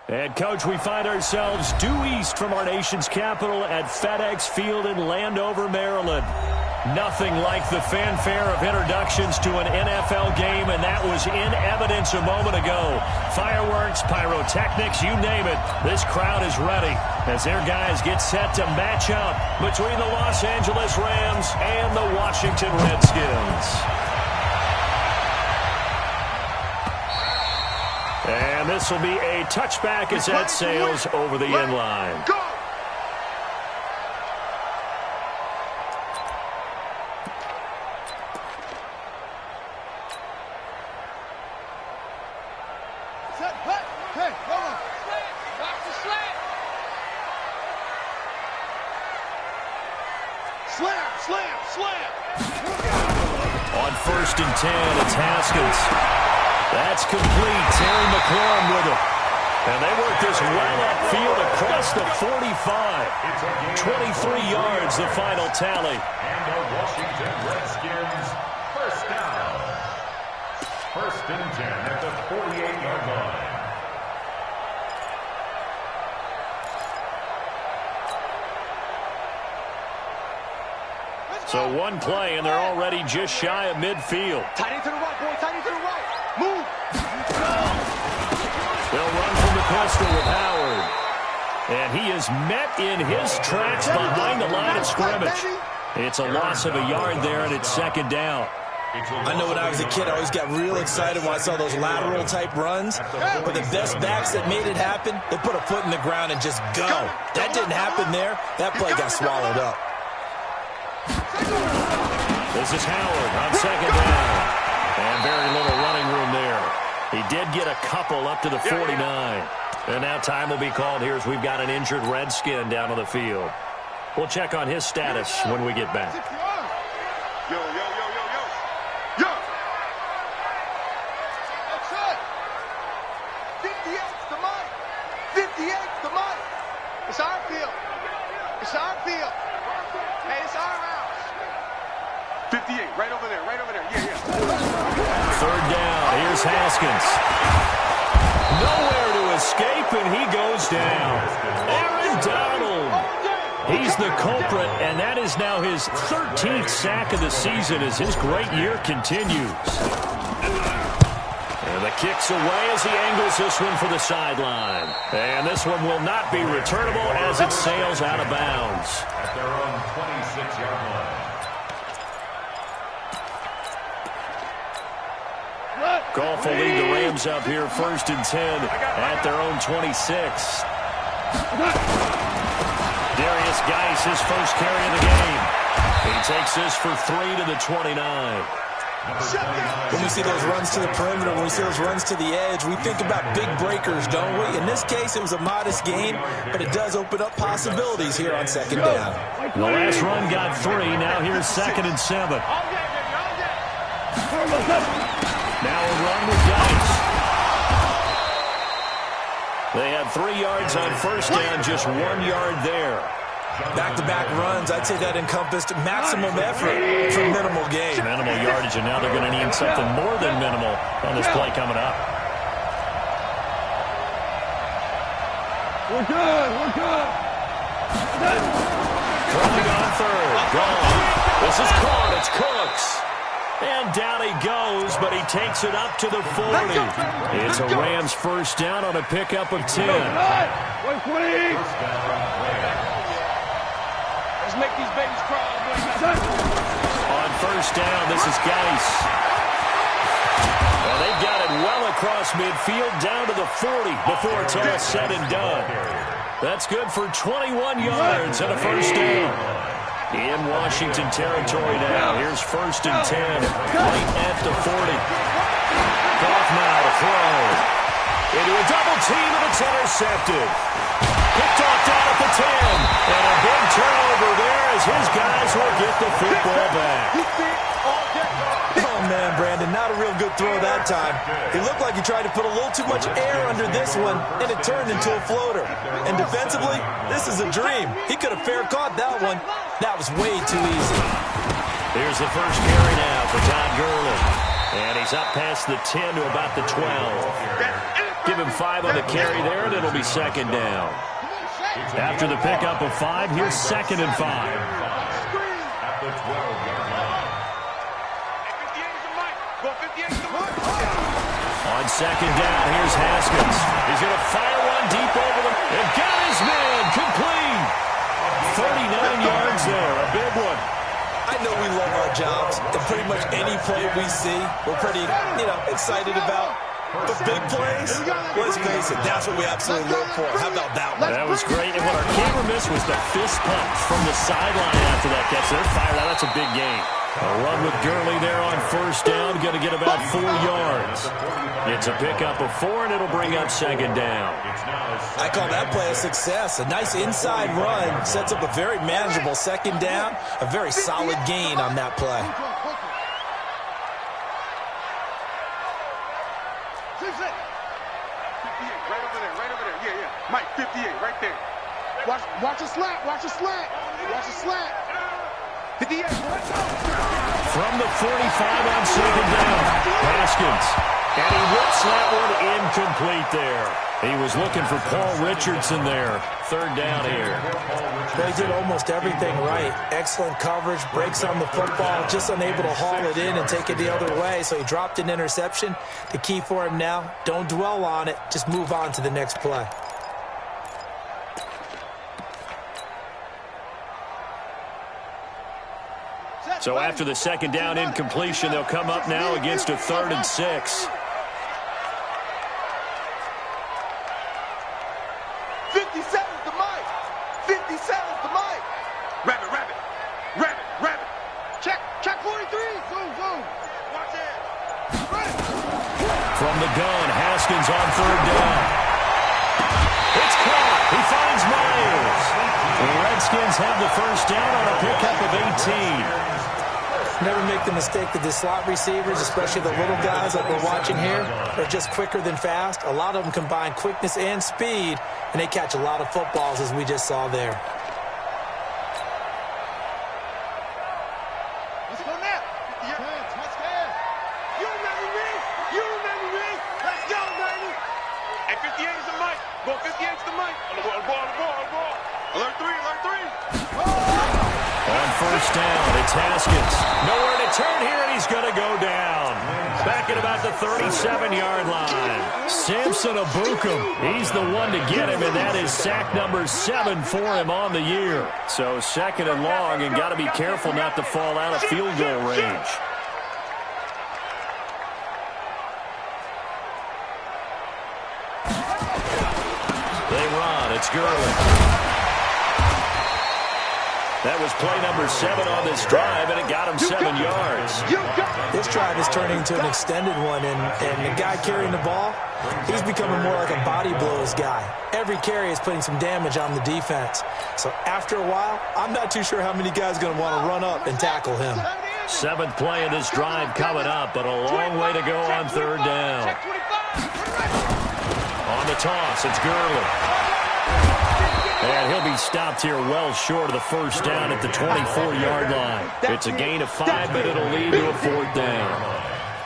And, Coach, we find ourselves due east from our nation's capital at FedEx Field in Landover, Maryland. Nothing like the fanfare of introductions to an NFL game, and that was in evidence a moment ago. Fireworks, pyrotechnics, you name it. This crowd is ready as their guys get set to match up between the Los Angeles Rams and the Washington Redskins. And this will be a touchback as that sails over the end line. Go! Hey, hold on. Watch the slant. Slam. On 1st and 10, it's Haskins. That's complete. Terry McLaurin with it. And they work this well upfield across the 45. 23 yards, the final tally. And the Washington Redskins, first down. 1st and 10 at the 48-yard line. So one play, and they're already just shy of midfield. Tight end to the right, boy. Tight end to the right. Move. They'll run from the pistol with Howard. And he is met in his tracks behind the line of scrimmage. It's a loss of a yard there, and it's 2nd down. I know when I was a kid, I always got real excited when I saw those lateral-type runs. But the best backs that made it happen, they put a foot in the ground and just go. That didn't happen there. That play got swallowed up. This is Howard on 2nd down. And very little running room there. He did get a couple up to the 49. And now time will be called here as we've got an injured Redskin down on the field. We'll check on his status when we get back. Yo. That's it. 58's the money. 58's the money. It's our field. It's our field. Hey, it's our house. 58, right over there. Yeah. 3rd down. Here's Haskins. Nowhere to escape, and he goes down. Aaron Donald. He's the culprit, and that is now his 13th sack of the season as his great year continues. And the kick's away as he angles this one for the sideline. And this one will not be returnable as it sails out of bounds. At their own 26-yard line. Goff will lead the Rams up here 1st and 10 at their own 26. Darius Geis, his first carry of the game. He takes this for 3 to the 29. When we see those runs to the perimeter, when we see those runs to the edge, we think about big breakers, don't we? In this case, it was a modest gain, but it does open up possibilities here on 2nd down. The last run got 3. Now here's 2nd and 7. Now a run with Geis. They had 3 yards on 1st down, just 1 yard there. Back-to-back runs, I'd say that encompassed maximum effort for minimal gain. Minimal yardage, and now they're going to need something more than minimal on this play coming up. We're good. Throwing on 3rd. Gone. This is caught. It's Cooks. And down he goes, but he takes it up to the 40. It's a Rams 1st down on a pickup of 10. Let's make these babies crawl. On 1st down, this is Geis. Well, they've got it well across midfield, down to the 40 before it's all said and done. That's good for 21 yards and a 1st down. In Washington territory now. Here's 1st and 10, right at the 40. Goff now to throw. Into a double team, and it's intercepted. Picked off down at the 10. And a big turnover there as his guys will get the football back. Oh, man, Brandon, not a real good throw that time. It looked like he tried to put a little too much air under this one, and it turned into a floater. And defensively, this is a dream. He could have fair caught that one. That was way too easy. Here's the first carry now for Todd Gurley. And he's up past the 10 to about the 12. Give him 5 on the carry there, and it'll be second down. After the pickup of 5, here's 2nd and 5. At the 12-yard line. On second down, here's Haskins. He's going to fire one deep over the... And got his man complete. 39 yards there, a big one. I know we love our jobs, and pretty much any play we see, we're pretty, excited about. But big plays, let's face it, that's what we absolutely look for. How about that one? That was great. And what our camera missed was the fist pump from the sideline after that catch. They're fired out. That's a big gain. A run with Gurley there on first down. Going to get about 4 yards. It's a pickup of 4, and it'll bring up second down. I call that play a success. A nice inside run sets up a very manageable second down. A very solid gain on that play. Mike, 58, right there. Watch a slant, watch a slant. Watch a slant. 58. From the 45 on second down, Haskins. And he whips that one incomplete there. He was looking for Paul Richardson there. Third down here. They did almost everything right. Excellent coverage, breaks on the football, just unable to haul it in and take it the other way, so he dropped an interception. The key for him now, don't dwell on it, just move on to the next play. So after the second down incompletion, they'll come up now against a 3rd and 6. 57's the Mike. 57's the Mike. Rabbit. Check 43. Zoom. Watch it. From the gun, Haskins on 3rd down. It's caught. He finds Myers. The Redskins have the first down on a pickup of 18. Never make the mistake that the slot receivers, especially the little guys like we're watching here, are just quicker than fast. A lot of them combine quickness and speed, and they catch a lot of footballs, as we just saw there. Let's go now. Let's go. You remember me. Let's go, baby. Hey, 58 is the Mike. 58 is the Mike. On the ball. Alert 3. On first down, it's Haskins. Nowhere to turn here, and he's going to go down. Back at about the 37-yard line. Samson Abukum, he's the one to get him, and that is sack number 7 for him on the year. So 2nd and long, and got to be careful not to fall out of field goal range. They run. It's Gurley. That was play number 7 on this drive, and it got him 7 yards. This drive is turning into an extended one, and the guy carrying the ball, he's becoming more like a body blows guy. Every carry is putting some damage on the defense. So after a while, I'm not too sure how many guys are going to want to run up and tackle him. 7th play of this drive coming up, but a long way to go on 3rd down. On the toss, it's Gurley. And he'll be stopped here well short of the first down at the 24-yard line. It's a gain of 5, but it'll lead to a 4th down.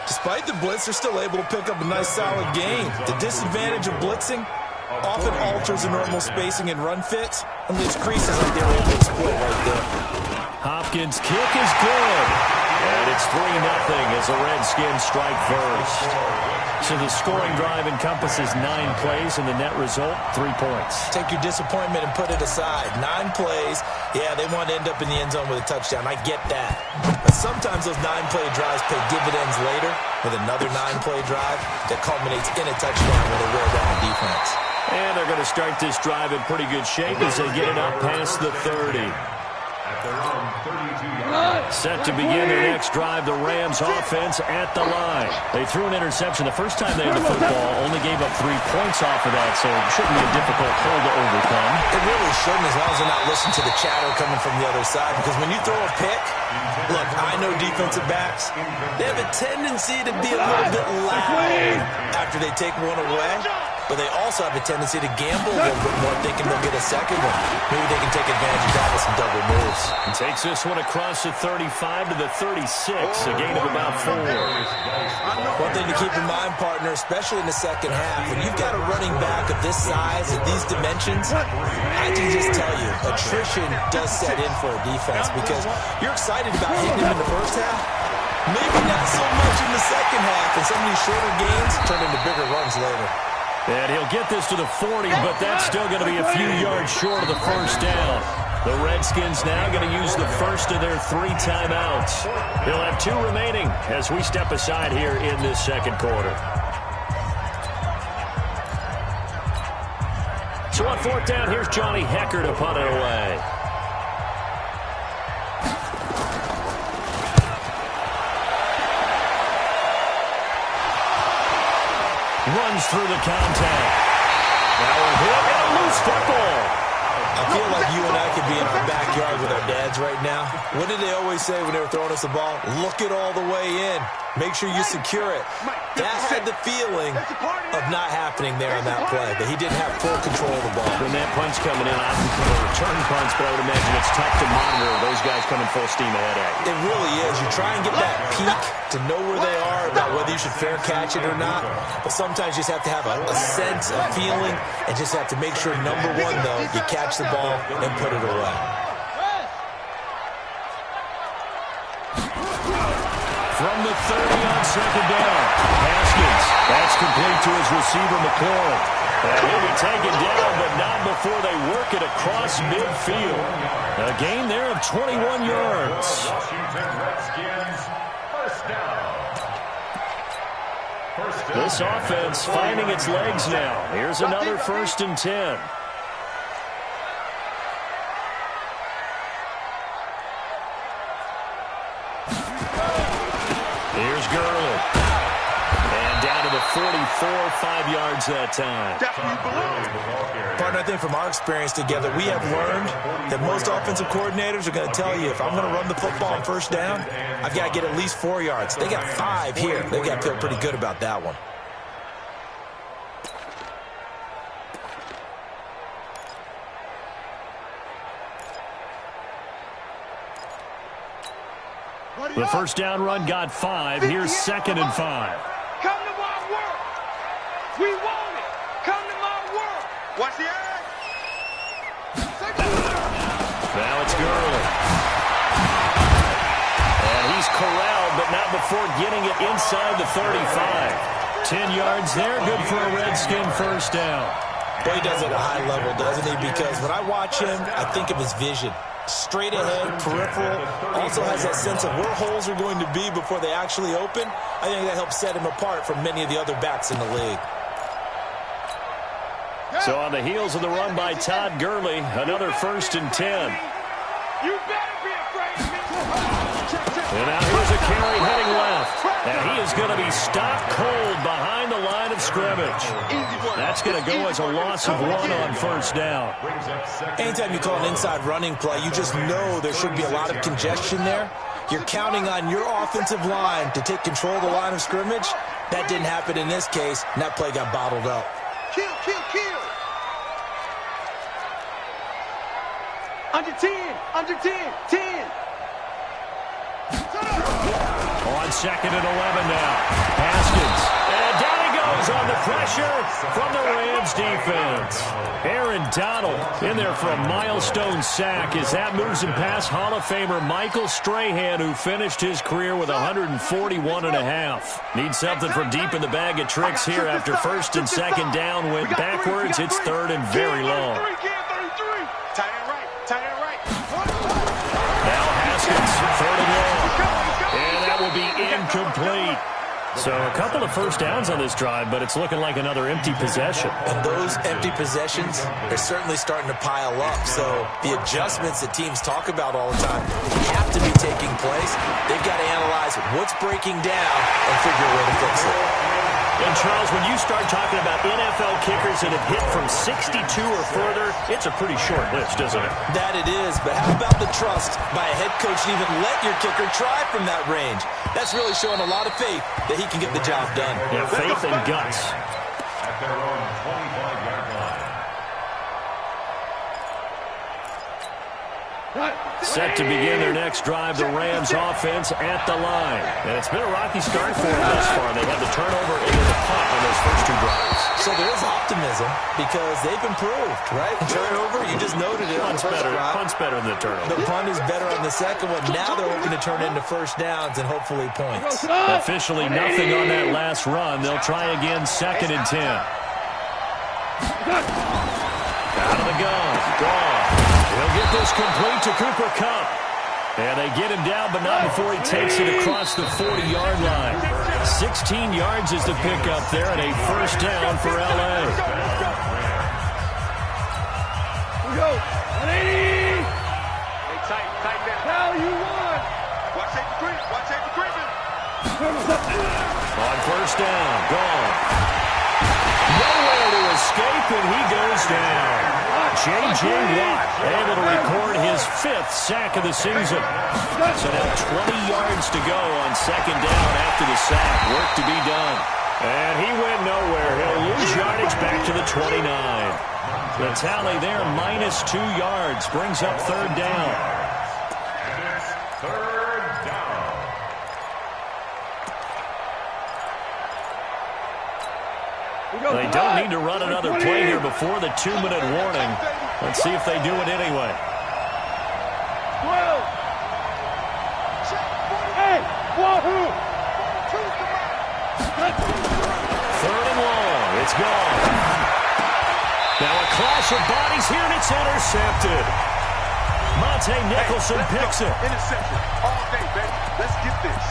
Despite the blitz, they're still able to pick up a nice solid gain. The disadvantage of blitzing often alters the normal spacing and run fits and leaves creases like they were able to exploit right there. Hopkins' kick is good. And it's 3-0 as the Redskins strike first. So the scoring drive encompasses 9 plays, and the net result, 3 points. Take your disappointment and put it aside. 9 plays, yeah, they want to end up in the end zone with a touchdown. I get that. But sometimes those 9-play drives pay dividends later with another 9-play drive that culminates in a touchdown when they wear down the defense. And they're going to start this drive in pretty good shape as they get it up past the 30. Set to begin their next drive, the Rams offense at the line. They threw an interception the first time they had the football, only gave up 3 points off of that, so it shouldn't be a difficult hole to overcome. It really shouldn't, as long as they're not listening to the chatter coming from the other side, because when you throw a pick, look, I know defensive backs, they have a tendency to be a little bit loud after they take one away. but they also have a tendency to gamble a little bit more, thinking they'll get a second one. Maybe they can take advantage of that with some double moves. And takes this one across the 35 to the 36, a gain of about 4. One thing to keep in mind, partner, especially in the second half, when you've got a running back of this size and these dimensions, I can just tell you, attrition does set in for a defense because you're excited about hitting him in the first half. Maybe not so much in the second half, and some of these shorter gains turn into bigger runs later. And he'll get this to the 40, but that's still going to be a few yards short of the first down. The Redskins now going to use the first of their 3 timeouts. They'll have 2 remaining as we step aside here in this second quarter. So on 4th down, here's Johnny Hecker to punt it away. Runs through the contact. Now he'll get a loose football. I feel like you and I could be in our backyard with our dads right now. What did they always say when they were throwing us the ball? Look it all the way in. Make sure you secure it. That had the feeling of not happening there on that play, that he didn't have full control of the ball. When that punch coming in, I can call return punch, but I would imagine it's tough to monitor those guys coming full steam ahead at you. It really is. You try and get that peek to know where they are, about whether you should fair catch it or not. But sometimes you just have to have a sense, a feeling, and just have to make sure, number one, though, you catch the ball and put it away. From the 30 on second down, Haskins. That's complete to his receiver, McLaurin. And he'll be taken down, but not before they work it across midfield. A gain there of 21 yards. Washington Redskins, first down. This offense finding its legs now. Here's another 1st and 10. Here's Gurley. And down to the 44, 5 yards that time. Partner, I think from our experience together, we have learned that most offensive coordinators are going to tell you, if I'm going to run the football on first down, I've got to get at least 4 yards. They got 5 here. They've got to feel pretty good about that one. The first down run got 5. Here's 2nd and 5. Come to my work. We want it. Come to my work. Watch the eye. Now it's Gurley. And he's corralled, but not before getting it inside the 35. 10 yards there, good for a Redskin first down. But he does it at a high level, doesn't he? Because when I watch him, I think of his vision. Straight ahead, peripheral, also has that sense of where holes are going to be before they actually open. I think that helps set him apart from many of the other backs in the league. So on the heels of the run by Todd Gurley, another 1st and 10. You better be afraid of me. And now here's a carry heading left. And he is going to be stopped cold behind the line of scrimmage. That's going to go as a loss of 1 on first down. Anytime you call an inside running play, you just know there should be a lot of congestion there. You're counting on your offensive line to take control of the line of scrimmage. That didn't happen in this case, and that play got bottled up. Kill, kill, kill. Under 10, under 10, 10. On 2nd and 11 now. Haskins. And down he goes on the pressure from the Rams defense. Aaron Donald in there for a milestone sack as that moves him past Hall of Famer Michael Strahan, who finished his career with 141.5. Needs something from deep in the bag of tricks here after 1st and 2nd down. Went backwards. It's 3rd and very long. Tight end right, tight end right. Now Haskins, 3rd and long. And that will be incomplete. So a couple of first downs on this drive, but it's looking like another empty possession. And those empty possessions are certainly starting to pile up. So the adjustments that teams talk about all the time have to be taking place. They've got to analyze what's breaking down and figure a way to fix it. And Charles, when you start talking about NFL kickers that have hit from 62 or further, it's a pretty short list, isn't it? That it is, but how about the trust by a head coach to even let your kicker try from that range? That's really showing a lot of faith that he can get the job done. Yeah, faith and guts. At their own Set to begin their next drive, the Rams offense at the line. And it's been a rocky start for them thus far. They have the turnover and then the punt on those first two drives. So there is optimism because they've improved, right? Turnover, you just noted it. Punt's better than the turnover. The punt is better on the second one. Now they're hoping to turn into first downs and hopefully points. Officially nothing on that last run. They'll try again, 2nd and 10. Out of the gun. Gone. He'll get this complete to Cooper Kupp. And they get him down, but not before he takes it across the 40-yard line. 16 yards is the pickup there, and a first down for L.A. We go. 180. Hey, tight there. How you won. Watch April Green. Watch April Green. On first down, gone. Nowhere to escape, and he goes down. J.J. Watt able to record his 5th sack of the season. So now 20 yards to go on 2nd down after the sack. Work to be done. And he went nowhere. He'll lose yardage back to the 29. The tally there, -2 yards, brings up 3rd down. And it's 3rd down. They don't need to run another play here before the 2-minute warning. Let's see if they do it anyway. 12. Hey, wahoo. 3rd and long. It's gone. Now a clash of bodies here, and it's intercepted. Monte Nicholson picks it. Interception. All day, baby. Let's get this.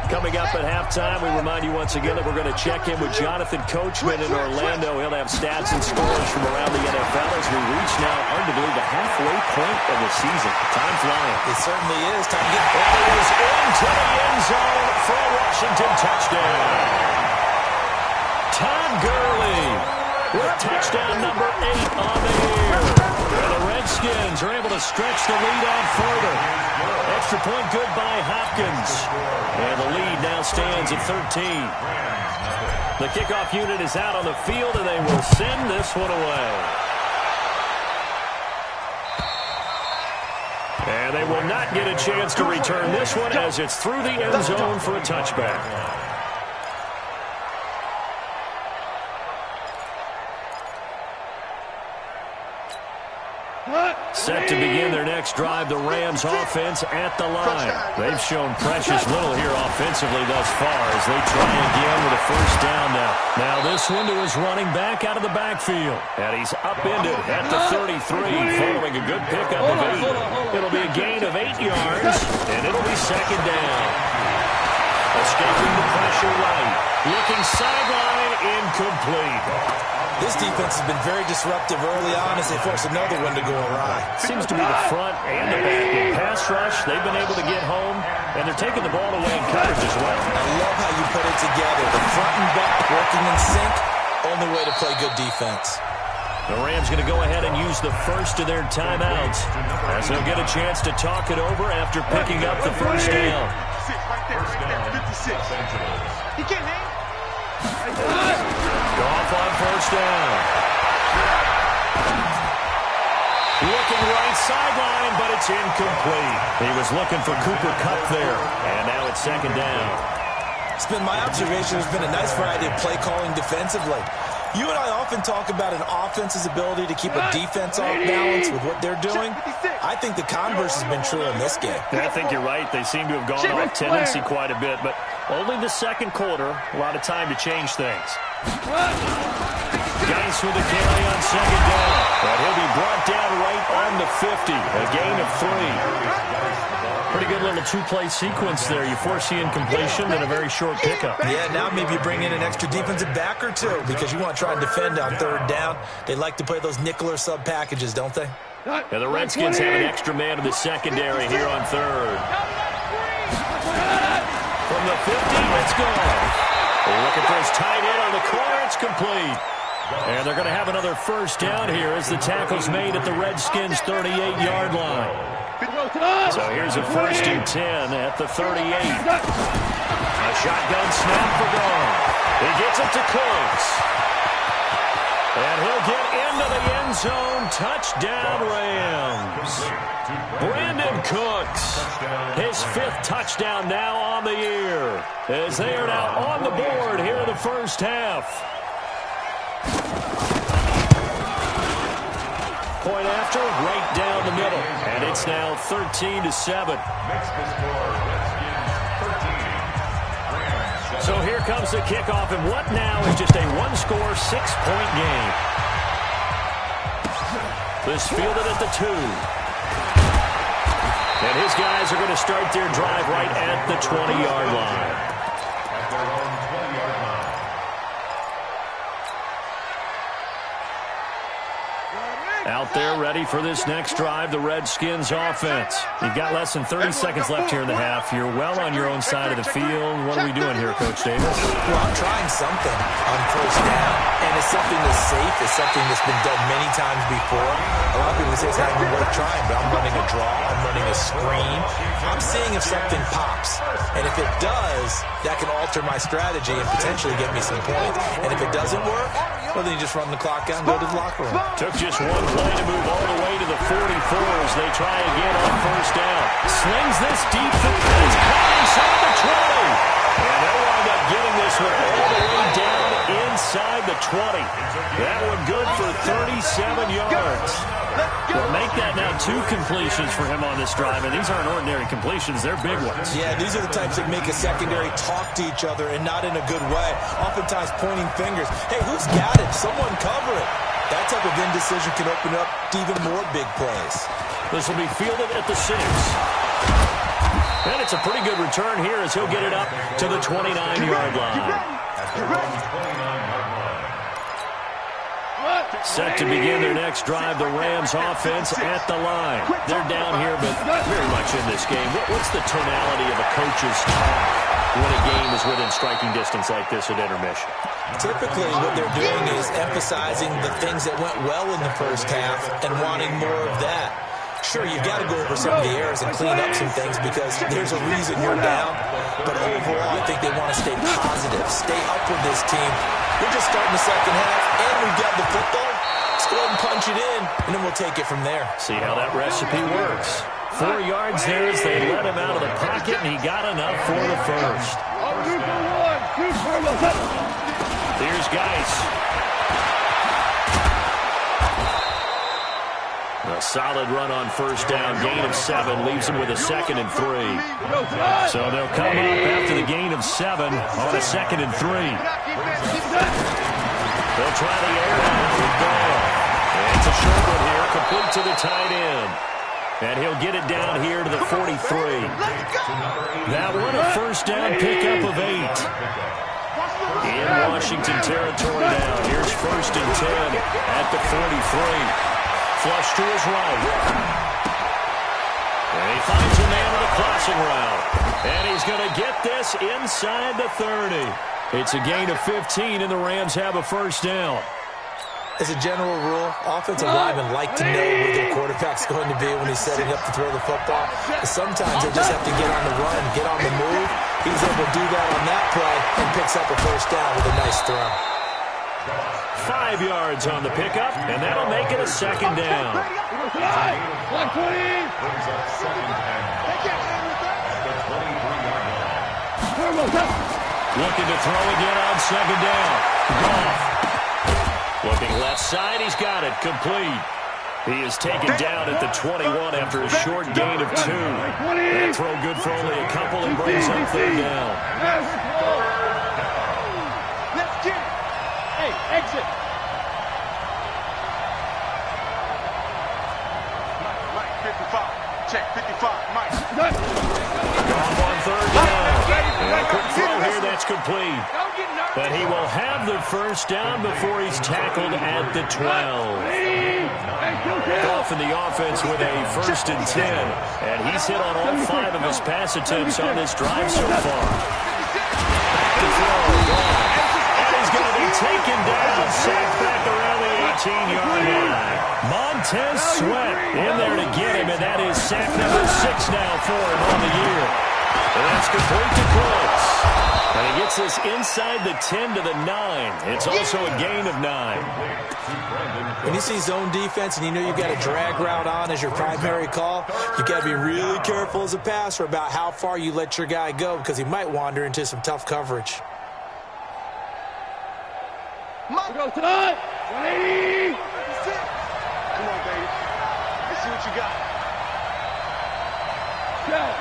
Coming up at halftime, we remind you once again that we're going to check in with Jonathan Coachman in Orlando. He'll have stats and scores from around the NFL as we reach now, arguably, the halfway point of the season. Time flying. It certainly is. Time to get It is into the end zone for a Washington touchdown. Todd Gurley with touchdown number 8 on the year. And the Redskins are able to stretch the lead out further. Extra point good by Hopkins. And the lead now stands at 13. The kickoff unit is out on the field, and they will send this one away. And they will not get a chance to return this one as it's through the end zone for a touchback. Set to begin their next drive, the Rams offense at the line. They've shown precious little here offensively thus far as they try again with a first down now. Now this one to his running back out of the backfield. And he's upended at the 33 following a good pickup of 8. It'll be a gain of 8 yards, and it'll be 2nd down. Escaping the pressure right. Looking sideline, incomplete. This defense has been very disruptive early on as they force another one to go awry. Seems to be the front and the back. In pass rush, they've been able to get home, and they're taking the ball away in coverage as well. I love how you put it together. The front and back working in sync, only way to play good defense. The Rams going to go ahead and use the first of their timeouts as they'll get a chance to talk it over after picking up the first down. Right there, 56. He can't hang. Off on first down. Looking right sideline, but it's incomplete. He was looking for Cooper Kupp there, and now it's 2nd down. It's been my observation. There's been a nice variety of play calling defensively. You and I often talk about an offense's ability to keep a defense off balance with what they're doing. I think the converse has been true in this game. I think you're right. They seem to have gone off tendency quite a bit, but only the 2nd quarter, a lot of time to change things. Geis with the carry on 2nd down. But he'll be brought down right on the 50. A gain of 3. Pretty good little 2-play sequence there. You force the incompletion and a very short pickup. Yeah, now maybe you bring in an extra defensive back or two because you want to try and defend on 3rd down. They like to play those nickel or sub packages, don't they? And the Redskins have an extra man in the secondary here on 3rd. From the 50, it's gone. Looking for his tight end on the corner. It's complete. And they're going to have another first down here as the tackle's made at the Redskins' 38-yard line. So here's a 1st and 10 at the 38. A shotgun snap for Gone. He gets it to Cooks. And he'll get into the end zone. Touchdown, Rams. Brandon Cooks, his 5th touchdown now on the year, as they are now on the board here in the first half. Point after, right down the middle. And it's now 13-7. So here comes the kickoff, and what now is just a one-score, 6-point game. This fielded at the 2. And his guys are going to start their drive right at the 20-yard line. At their own 20-yard line. Out there ready for this next drive, the Redskins offense. You've got less than 30 seconds left here in the half. You're well on your own side of the field. What are we doing here, Coach Davis? Well, I'm trying something on first down, and it's something that's safe. It's something that's been done many times before. A lot of people say it's not even worth trying, but I'm running a draw. I'm running a screen. I'm seeing if something pops. And if it does, that can alter my strategy and potentially get me some points. And if it doesn't work, well, then you just run the clock out and go to the locker room. Took just one play to move all the way to the 44 as they try again on first down. Slings this deep for Prince. Caught inside the 20. And they'll wind up getting this one all the way down inside the 20. That one good for 37 yards. Well, make that now 2 completions for him on this drive, and these aren't ordinary completions. They're big ones. Yeah, these are the types that make a secondary talk to each other and not in a good way. Oftentimes pointing fingers. Hey, who's got it? Someone cover it. That type of indecision can open up to even more big plays. This will be fielded at the 6. And it's a pretty good return here as he'll get it up to the 29-yard line. Set to begin their next drive, the Rams offense at the line. They're down here, but very much in this game. What's the tonality of a coach's talk when a game is within striking distance like this at intermission? Typically, what they're doing is emphasizing the things that went well in the first half and wanting more of that. Sure, you've got to go over some of the errors and clean up some things because there's a reason you're down. But overall, I think they want to stay positive, stay up with this team. We're just starting the second half, and we've got the football. Let's go ahead and punch it in, and then we'll take it from there. See how that recipe works. 4 yards there as they let him out of the pocket, and he got enough for the first. Here's Geis. A solid run on first down, gain of 7, leaves him with a 2nd and 3. So they'll come up after the gain of 7 on a 2nd and 3. They'll try the air out with Ball. It's a short one here, complete to the tight end. And he'll get it down here to the 43. That one a first down pickup of 8. In Washington territory now. Here's 1st and 10 at the 43. Flush to his right. And he finds a man with a crossing route. And he's going to get this inside the 30. It's a gain of 15, and the Rams have a first down. As a general rule, offensive linemen like to know where their quarterback's going to be when he's setting up to throw the football. But sometimes they just have to get on the run, get on the move. He was able to do that on that play and picks up a first down with a nice throw. 5 yards on the pickup, and that'll make it a 2nd down. Looking to throw again on 2nd down. Goff. Looking left side, he's got it, complete. He is taken down at the 21 after a short gain of 2. That throw good for only a couple and brings up 3rd down. Exit. Mike, 55. Check, 55. Mike. Goff on 3rd down. And a quick throw here, that's complete. But he will have the first down before he's tackled at the 12. Goff in the offense with a 1st and 10. And he's hit on all 5 of his pass attempts on this drive so far. Back to throw. And he's going to be taken down, sacked back around the 18-yard line. Montez Sweat in there to get him, and that is sack number 6 now for him on the year. And that's complete to Cooks. And he gets gets us inside the 10 to the 9. It's also a gain of 9. When you see zone defense and you know you've got a drag route on as your primary call, you got to be really careful as a passer about how far you let your guy go because he might wander into some tough coverage. We go tonight. 180. Come on, baby. Let's see what you got. Tell.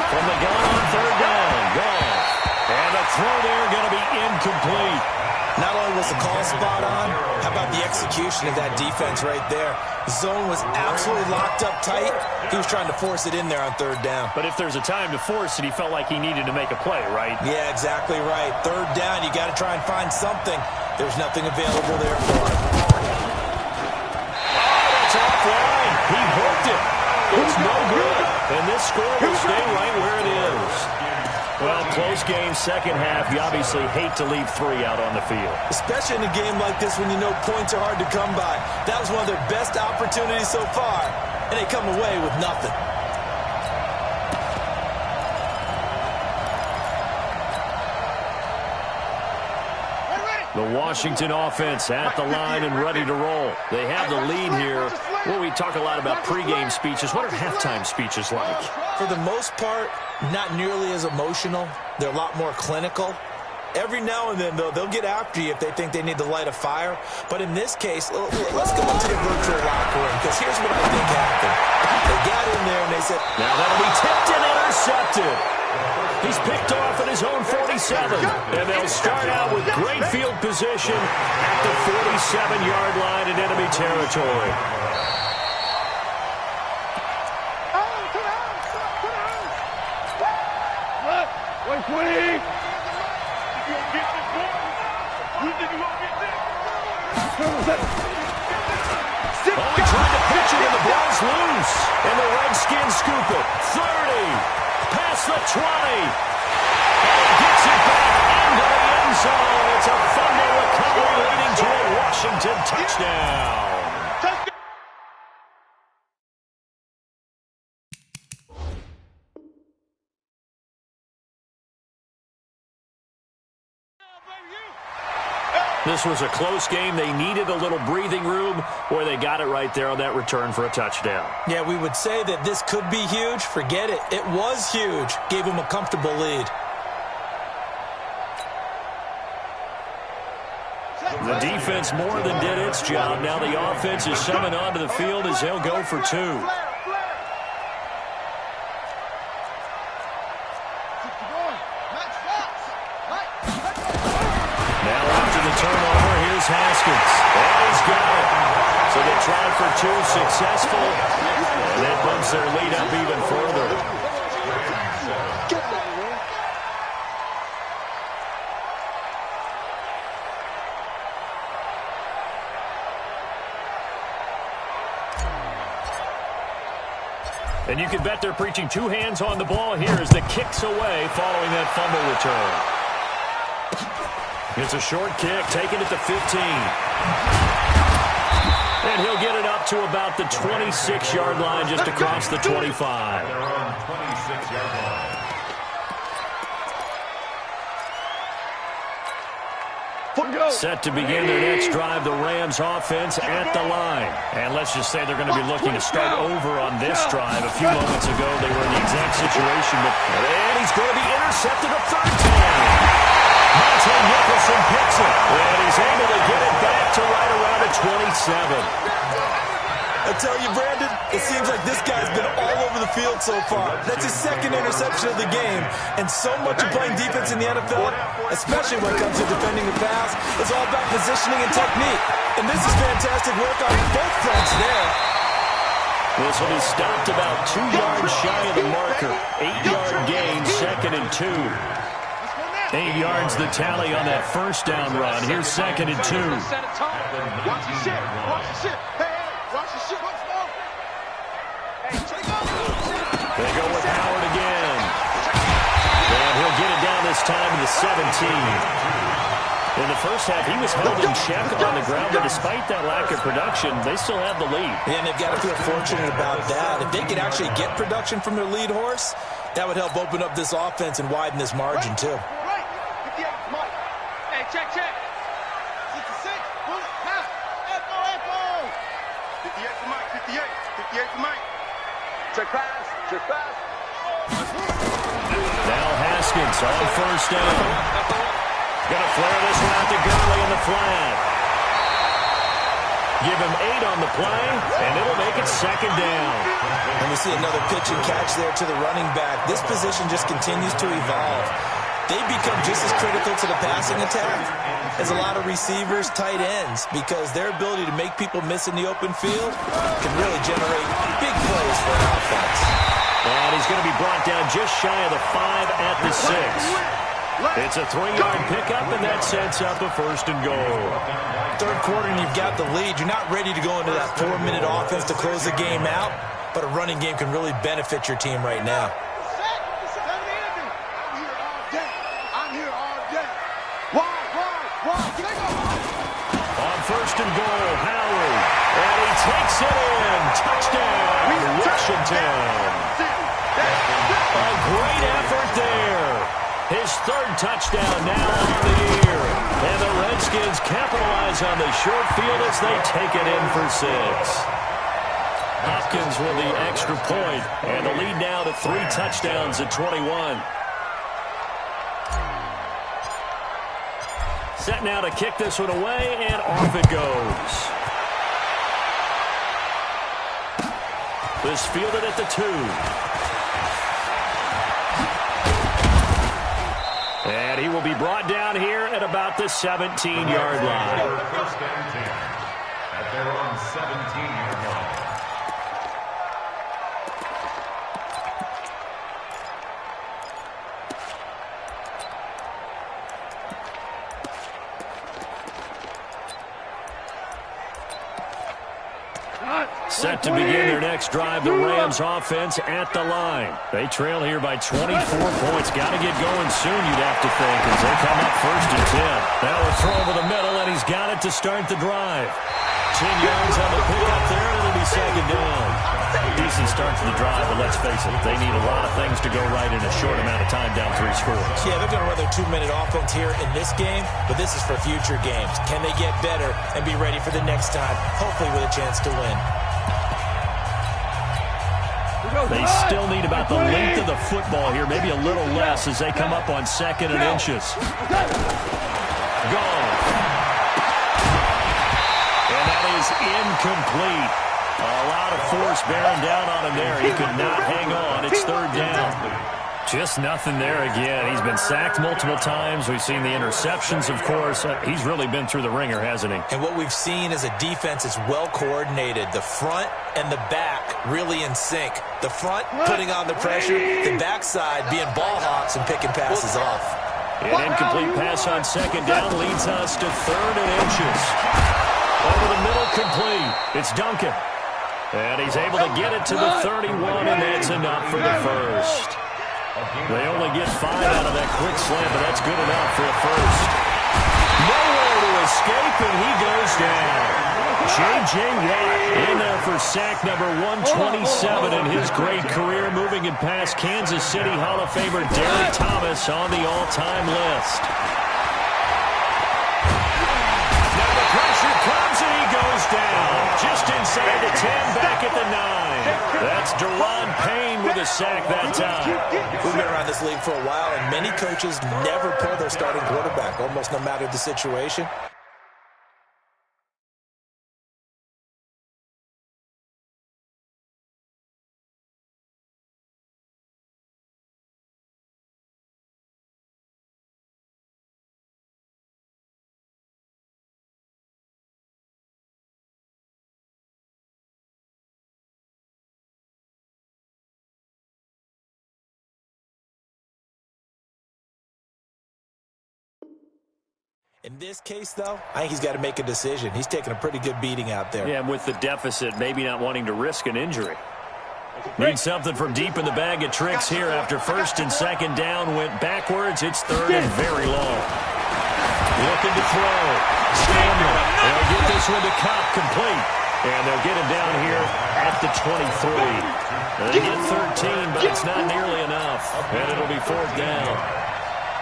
From the gun on third down. Gone. And the throw there going to be incomplete. Not only was the call spot on, how about the execution of that defense right there? Zone was absolutely locked up tight. He was trying to force it in there on third down. But if there's a time to force it, he felt like he needed to make a play, right? Yeah, exactly right. Third down, you got to try and find something. There's nothing available there for him. Oh, that's offline. He hooked it. It's no good. And this score will stay right where it is. Well, close game, second half. You obviously hate to leave 3 out on the field. Especially in a game like this when you know points are hard to come by. That was one of their best opportunities so far, and they come away with nothing. The Washington offense at the line and ready to roll. They have the lead here. Well, we talk a lot about pregame speeches. What are halftime speeches like? For the most part, not nearly as emotional. They're a lot more clinical. Every now and then, though, they'll get after you if they think they need to light a fire. But in this case, let's go into the virtual locker room, because here's what I think happened. They got in there and they said, now that'll be tipped and intercepted. He's picked off at his own 47. And they'll start out with great field position at the 47-yard line in enemy territory. Wait, 20. Oh, he tried to pitch it and the ball's loose. And the Redskins scoop it. 30. Past the 20. And he gets it back into the end zone. It's a fumble recovery leading to a Washington touchdown. This was a close game. They needed a little breathing room, or they got it right there on that return for a touchdown. yeah, we would say that this could be huge. Forget it. It was huge. Gave them a comfortable lead. The defense more than did its job. Now the offense is summoned onto the field as they'll go for 2. Turnover, here's Haskins. And he's got it. So they tried for 2, successful. And that bumps their lead up even further. And you can bet they're preaching 2 hands on the ball here as the kick's away following that fumble return. It's a short kick, taken at the 15. And he'll get it up to about the 26-yard line, just across the 25. They're on 26-yard line. Set to begin their next drive, the Rams offense at the line. And let's just say they're going to be looking to start over on this drive. A few moments ago, they were in the exact situation. And he's going to be intercepted a third time. Monte Nicholson picks it, and he's able to get it back to right around the 27. I tell you, Brandon, it seems like this guy's been all over the field so far. That's his second interception of the game, and so much of playing defense in the NFL, especially when it comes to defending the pass, is all about positioning and technique. And this is fantastic work on both fronts there. This will be stopped about 2 yards shy of the marker. 8-yard gain, 2nd and 2. 8 yards the tally on that first down run. Here's 2nd and 2. Watch the shit. Watch the shit. Hey, watch the shit. What's wrong? They go with Howard again. And he'll get it down this time to the 17. In the first half, he was held in check on the ground, but despite that lack of production, they still have the lead. And they've got to feel fortunate about that. If they could actually get production from their lead horse, That would help open up this offense and widen this margin, too. Right. 58, Mike. Hey, check. 66, bullet, now. Echo. 58 for Mike, 58. 58 for Mike. Check pass. Now Haskins on first down. Gonna flare this one out to Gurley in the flat. Give him 8 on the play, and it'll make it second down. And we see another pitch and catch there to the running back. This position just continues to evolve. They become just as critical to the passing attack as a lot of receivers, tight ends, because their ability to make people miss in the open field can really generate big plays for an offense. And he's going to be brought down just shy of the 5 at the 6. It's a 3-yard pickup, and that sets up a first and goal. Third quarter, and you've got the lead. You're not ready to go into that 4-minute offense to close the game out, but a running game can really benefit your team right now. I'm here all day. Why? On first and goal, Howard. And he takes it in. Touchdown, Washington. A great effort there. His third touchdown now on the year. And the Redskins capitalize on the short field as they take it in for 6. Hopkins with the extra point, and the lead now to 3 touchdowns at 21. Set now to kick this one away, and off it goes. This fielded at the 2. And he will be brought down here at about the 17-yard line. First and 10 at their own 17-yard line. Set to begin their next drive, the Rams offense at the line. They trail here by 24 points. Got to get going soon, you'd have to think, as they come up first and 10. Now a throw over the middle, and he's got it to start the drive. 10 yards on the pickup there, and it'll be second down. Decent start to the drive, but let's face it, they need a lot of things to go right in a short amount of time, down 3 scores. Yeah, they're going to run their 2-minute offense here in this game, but this is for future games. Can they get better and be ready for the next time, hopefully with a chance to win? They still need about the length of the football here, maybe a little less as they come up on 2nd and inches. Gone. And that is incomplete. A lot of force bearing down on him there. He could not hang on. It's 3rd down. Just nothing there again. He's been sacked multiple times. We've seen the interceptions, of course. He's really been through the ringer, hasn't he? And what we've seen is a defense that's well coordinated. The front and the back really in sync. The front putting on the pressure, the backside being ball hawks and picking passes off. An incomplete pass on 2nd down leads us to 3rd and inches. Over the middle, complete. It's Duncan. And he's able to get it to the 31, and that's enough for the first. They only get 5 out of that quick slant, but that's good enough for a first. Nowhere to escape, and he goes down. J.J. Watt in there for sack number 127 in his great career, moving it past Kansas City Hall of Famer Derek Thomas on the all-time list. Now the pressure comes, and he goes down. Just inside the 10, back at the 9. That's Deron Payne with a sack that time. We've been around this league for a while, and many coaches never pull their starting quarterback, almost no matter the situation. In this case, though, I think he's got to make a decision. He's taking a pretty good beating out there. Yeah, and with the deficit, maybe not wanting to risk an injury. Need something from deep in the bag of tricks here after 1st and 2nd down. Went backwards. It's 3rd and very long. Looking to throw. Stanley. They'll get this one to Cobb, complete. And they'll get him down here at the 23. They get 13, but it's not nearly enough. And it'll be 4th down.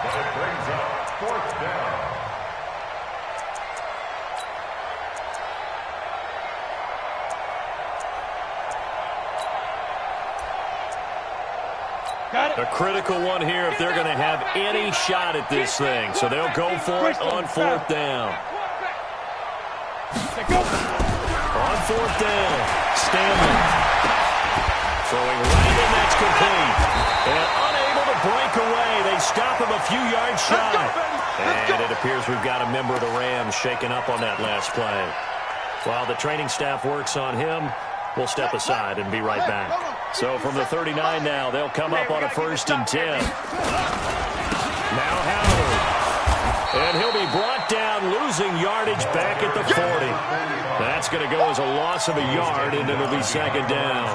But it brings up 4th down. A critical one here if they're going to have any shot at this thing. So they'll go for it on 4th down. On 4th down, Stanley. Throwing right in, that's complete. And unable to break away. They stop him a few yards shy. And it appears we've got a member of the Rams shaken up on that last play. While the training staff works on him, we'll step aside and be right back. So from the 39 now, they'll come up on a 1st and 10. Now Howard. And he'll be brought down, losing yardage back at the 40. That's going to go as a loss of a yard, and it'll be 2nd down.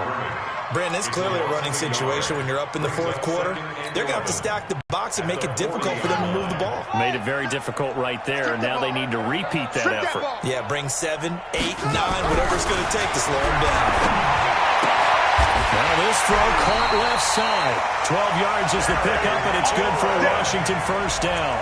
Brandon, it's clearly a running situation when you're up in the 4th quarter. They're going to have to stack the box and make it difficult for them to move the ball. Made it very difficult right there, and now they need to repeat that effort. Yeah, bring 7, 8, 9, whatever it's going to take to slow them down. Now this throw caught left side. 12 yards is the pickup, and it's good for a Washington 1st down.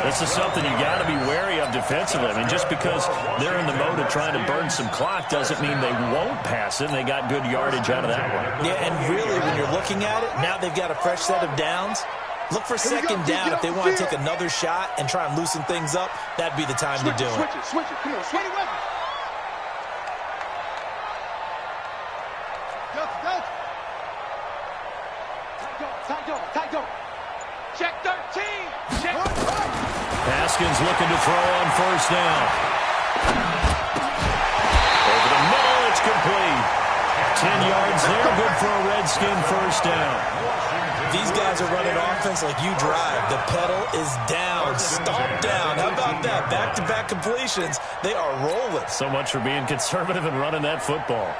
This is something you got to be wary of defensively. I mean, just because they're in the mode of trying to burn some clock doesn't mean they won't pass it. They got good yardage out of that one. Yeah, and really, when you're looking at it, now they've got a fresh set of downs. Look for 2nd down if they want to take another shot and try and loosen things up. That'd be the time to do it. Switch it. Come on, switch it. Tight. Check 13. Check. Haskins looking to throw on 1st down. Over the middle, it's complete. 10 yards there, good for a Redskin 1st down. These guys are running offense like you drive. The pedal is down, stomp down. How about that? Back-to-back completions. They are rolling. So much for being conservative and running that football.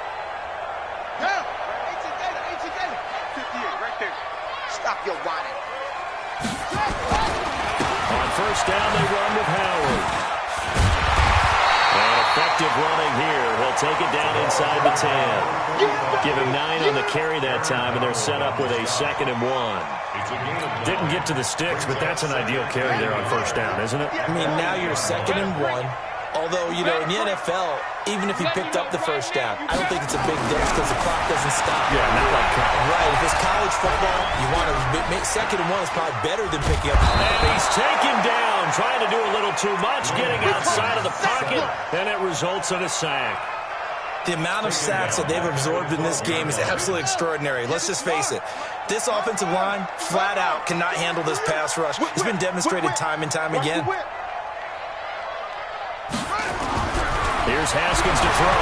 Yeah. 58, right there. Stop your whining. On 1st down, they run with Howard. And effective running here. He'll take it down inside the 10. Give him 9 on the carry that time, and they're set up with a 2nd and 1. Didn't get to the sticks, but that's an ideal carry there on 1st down, isn't it? I mean, now you're 2nd and 1. Although, you know, in the NFL, even if he picked up the 1st down, I don't think it's a big difference because the clock doesn't stop. Yeah, not like college. Right. If it's college football, you want to make 2nd and 1 is probably better than picking up. And he's taken down, trying to do a little too much, getting outside of the pocket, and it results in a sack. The amount of sacks that they've absorbed in this game is absolutely extraordinary. Let's just face it. This offensive line, flat out, cannot handle this pass rush. It's been demonstrated time and time again. Here's Haskins to throw.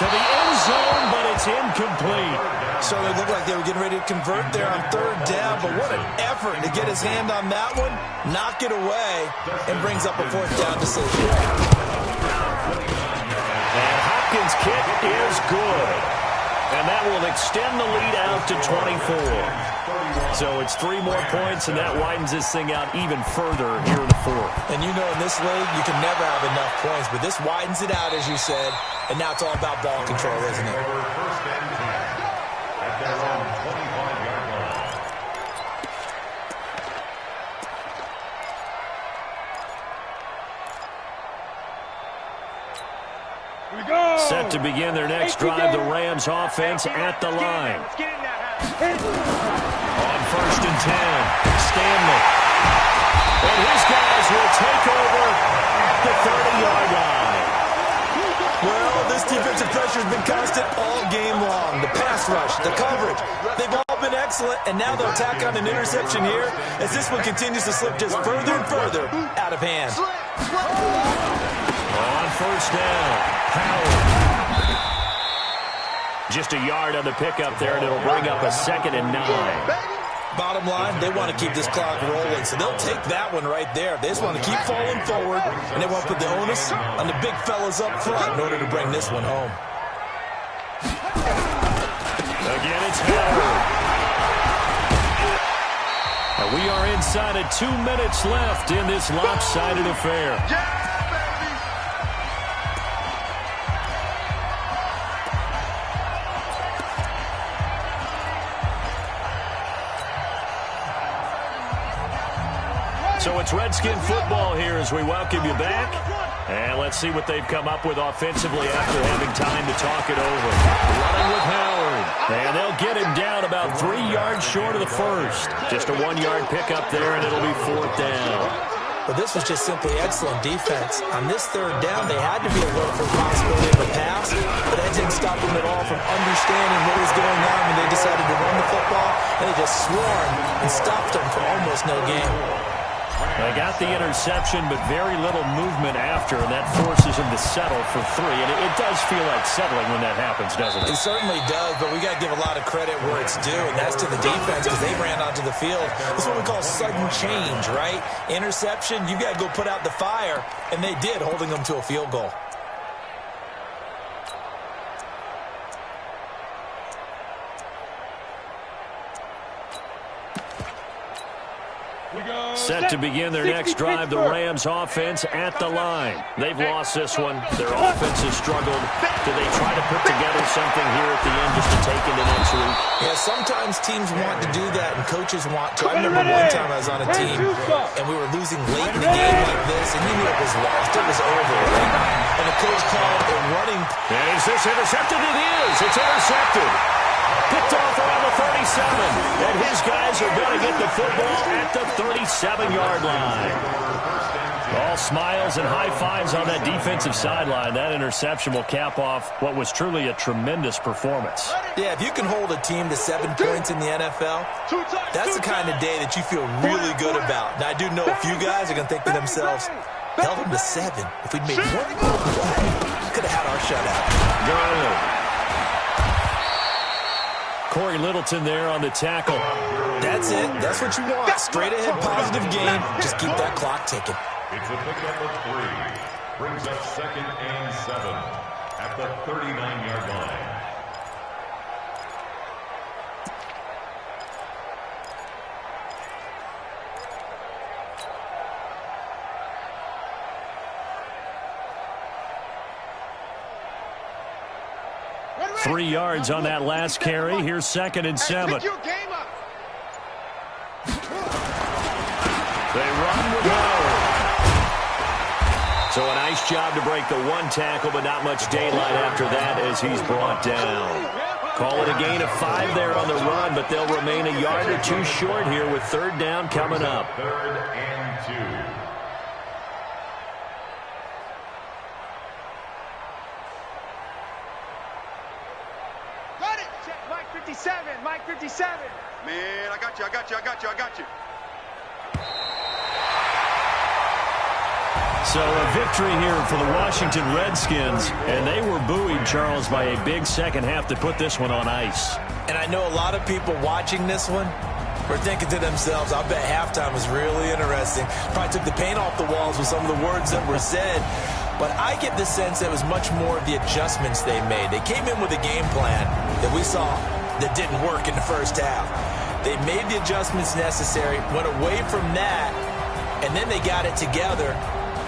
To the end zone, but it's incomplete. So they looked like they were getting ready to convert there on 3rd down, but what an effort to get his hand on that one, knock it away, and brings up a 4th down decision. And Hopkins' kick is good. And that will extend the lead out to 24. So it's 3 more points, and that widens this thing out even further here in the 4th. And you know in this league, you can never have enough points, but this widens it out, as you said, and now it's all about ball control, isn't it? Set to begin their next drive, the Rams offense at the line. On 1st and 10, Stanley. And his guys will take over at the 30-yard line. Well, this defensive pressure has been constant all game long. The pass rush, the coverage, they've all been excellent, and now they'll tack on an interception here as this one continues to slip just further and further out of hand. On 1st down, Howard. Just a yard on the pickup there, and it'll bring up a 2nd and 9. Bottom line, they want to keep this clock rolling, so they'll take that one right there. They just want to keep falling forward, and they want to put the onus on the big fellas up front in order to bring this one home. Again, it's Howard. And we are inside of 2 minutes left in this lopsided affair. So it's Redskin football here as we welcome you back. And let's see what they've come up with offensively after having time to talk it over. Running with Howard. And they'll get him down about 3 yards short of the first. Just a 1-yard pickup there, and it'll be 4th down. But this was just simply excellent defense. On this 3rd down, they had to be alert for the possibility of a pass, but that didn't stop them at all from understanding what was going on when they decided to run the football, and they just swarmed and stopped them for almost no gain. They got the interception, but very little movement after, and that forces them to settle for 3. And it does feel like settling when that happens, doesn't it? It certainly does, but we got to give a lot of credit where it's due, and that's to the defense because they ran onto the field. This is what we call sudden change, right? Interception, you got to go put out the fire, and they did, holding them to a field goal. Set to begin their next drive, the Rams offense at the line. They've lost this one. Their offense has struggled. Do they try to put together something here at the end just to take into next week? Yeah, sometimes teams want to do that and coaches want to. I remember one time I was on a team and we were losing late in the game like this and you knew it was lost. It was over, right? And the coach called a running. And is this intercepted? It is. It's intercepted. Picked off around the 37. And his guys are going to get the football at the 37-yard line. All smiles and high fives on that defensive sideline. That interception will cap off what was truly a tremendous performance. Yeah, if you can hold a team to 7 points in the NFL, that's the kind of day that you feel really good about. Now, I do know a few guys are going to think to themselves, held them to 7. If we'd made one more play, we could have had our shutout. Good. Corey Littleton there on the tackle. That's it. That's what you want. Straight ahead, positive game. Just keep that clock ticking. It's a pickup of 3. Brings up 2nd and 7 at the 39-yard line. Hey, 3 yards on that last carry. Here's 2nd and 7. Pick your game up. They run with Howard. So a nice job to break the 1 tackle, but not much daylight after that as he's brought down. Call it a gain of 5 there on the run, but they'll remain a yard or 2 short here with 3rd down coming up. 3rd and 2. Mike 57, Mike 57. Man, I got you. So a victory here for the Washington Redskins, and they were buoyed, Charles, by a big second half to put this one on ice. And I know a lot of people watching this one were thinking to themselves, I bet halftime was really interesting. Probably took the paint off the walls with some of the words that were said. But I get the sense that it was much more of the adjustments they made. They came in with a game plan that we saw that didn't work in the first half. They made the adjustments necessary, went away from that, and then they got it together,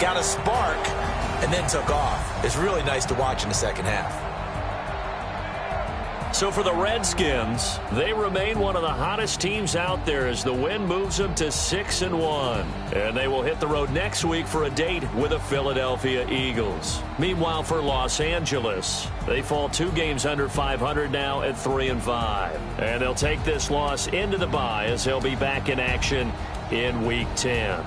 got a spark, and then took off. It's really nice to watch in the second half. So for the Redskins, they remain one of the hottest teams out there as the win moves them to 6-1. And they will hit the road next week for a date with the Philadelphia Eagles. Meanwhile, for Los Angeles, they fall 2 games under 500 now at 3-5. And they'll take this loss into the bye as they'll be back in action in Week 10.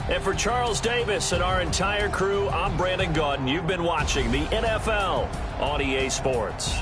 And for Charles Davis and our entire crew, I'm Brandon Gaudin. You've been watching the NFL on EA Sports.